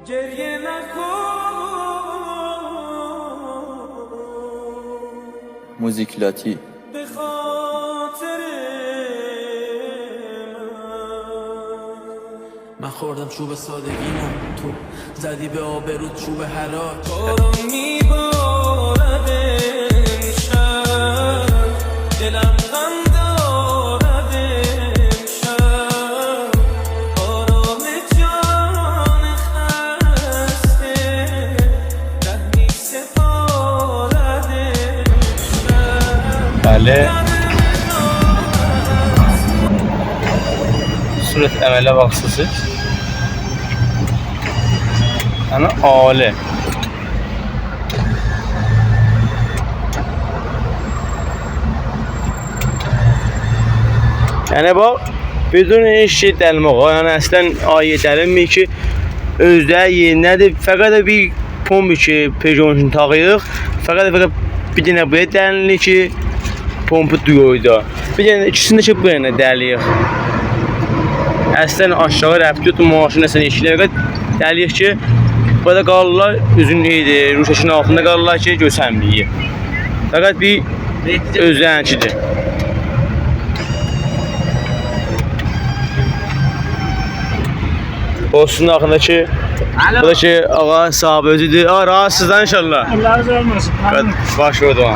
گریه نکن موزیکلاتی به خاطر من خوردم چوب سادگیمو، تو زدی به آبرود چوب حراج. بارون میبارد امشب، دلم غم دارد امشب، آرام جان خسته رحمی سپارد امشب. بله صورت عمله بخصوصی انا عاله yani bu بدون هیچ دلمقا yani اصلا ayetlərin ki özdə yerinədir fəqət bir pomp ki Peugeot üçün tağıyıq fəqət bir dənə buraya dəlinlik ki pompu duyuydu bir dənə ikisini də ki bu yana dəliyik əslən aşağı rəfti tutun maşın əslən işləyək dəliyik ki burada qalırlar üzün iyidir ruşeşin altında qalırlar ki görsənməyir fəqət bir özlənkidir Olsun hakkındaki buradaki ağa sahibi özüdür. Rahatsızlar inşallah. Allah razı olmasın. Baş vurdu.